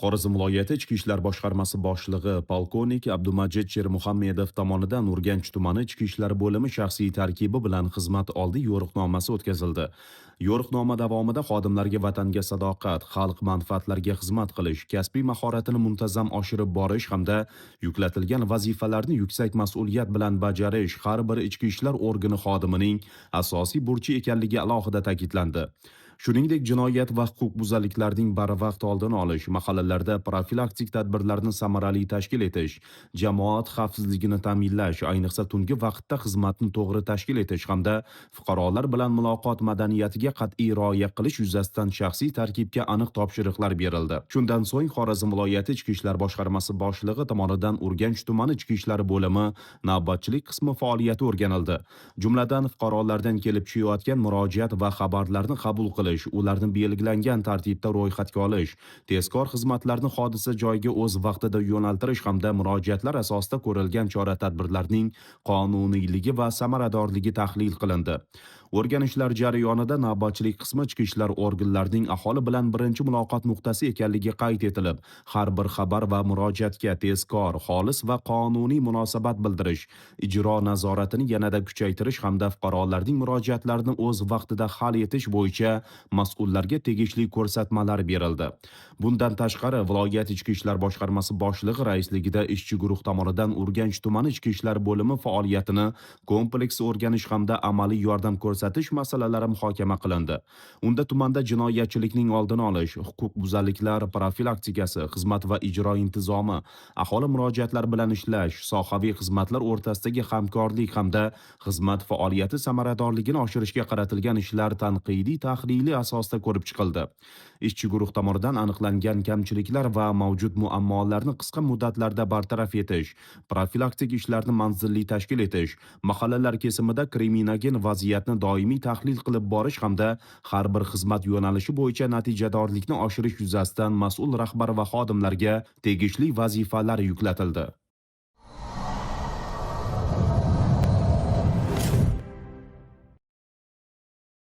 Xorazm viloyati Ichki ishlar boshqarmasi boshlig'i polkovnik Abdumajid Shermuhammedov tomonidan Urganch tumani Ichki ishlar bo'limi shaxsiy tarkibi bilan xizmat oldi yo'riqnomasi o'tkazildi. Yo'riqnoma davomida xodimlarga vatanga sadoqat, xalq manfaatlariga xizmat qilish, kasbiy mahoratini muntazam oshirib borish hamda yuklatilgan vazifalarni yuksak mas'uliyat bilan bajarish har bir ichki ishlar organi xodimining asosiy burchi ekanligi alohida ta'kidlandi. Shuningdek, jinoyat va huquqbuzarliklarning barvaqt oldini olish, mahallalarda profilaktik tadbirlarni samarali tashkil etish, jamoat xavfsizligini ta'minlash, ayniqsa tungi vaqtda xizmatni to'g'ri tashkil etish hamda fuqarolar bilan muloqot madaniyatiga qat'iy rioya qilish yuzasidan shaxsiy tarkibga aniq topshiriqlar berildi. Shundan so'ng Xorazm viloyati Ichki ishlar boshqarmasi boshlig'i tomonidan Urganch tumani Ichki ishlar bo'limi navbatchilik qismi faoliyati o'rganildi. Jumladan, fuqarolardan kelib tushayotgan murojaat va xabarlarni qabul qilish, ularni belgilangan tartibda ro'yxatga olish, tezkor xizmatlarni hodisa joyiga o'z vaqtida yo'naltirish hamda murojaatlar asosida ko'rilgan chora-tadbirlarning qonuniyligi va samaradorligi tahlil qilindi. O'rganishlar jarayonida navbatchilik qismi ichki ishlar organlarining aholi bilan birinchi muloqot nuqtasi ekanligi qayd etilib, har bir xabar va murojaatga tezkor, xolis va qonuniy munosabat bildirish, ijro nazoratini yanada kuchaytirish hamda fuqarolarning murojaatlarini o'z vaqtida hal etish bo'yicha mas'ullarga tegishli ko'rsatmalar berildi. Bundan tashqari, viloyat ichki ishlar boshqarmasi boshlig'i raisligida ishchi guruh tomonidan Urganch tumani ichki ishlar bo'limi faoliyatini kompleks o'rganish hamda amaliy yordam ko'rsatish masalalari muhokama qilindi. Unda tumanda jinoyatchilikning oldini olish, huquqbuzarliklar profilaktikasi, xizmat va ijro intizomi, aholi murojaatlari bilan ishlash, sohaviy xizmatlar o'rtasidagi hamkorlik hamda xizmat faoliyati samaradorligini oshirishga qaratilgan ishlar tanqidiy tahliliy asosida ko'rib chiqildi. Ishchi guruh tomonidan aniqlangan kamchiliklar va mavjud muammolarni qisqa muddatlarda bartaraf etish, profilaktik ishlarni manzilli tashkil etish, mahallalar kesimida kriminogen vaziyatni doimiy tahlil qilib borish hamda har bir xizmat yo'nalishi bo'yicha natijadorlikni oshirish yuzasidan mas'ul rahbar va xodimlarga tegishli vazifalar yuklatildi.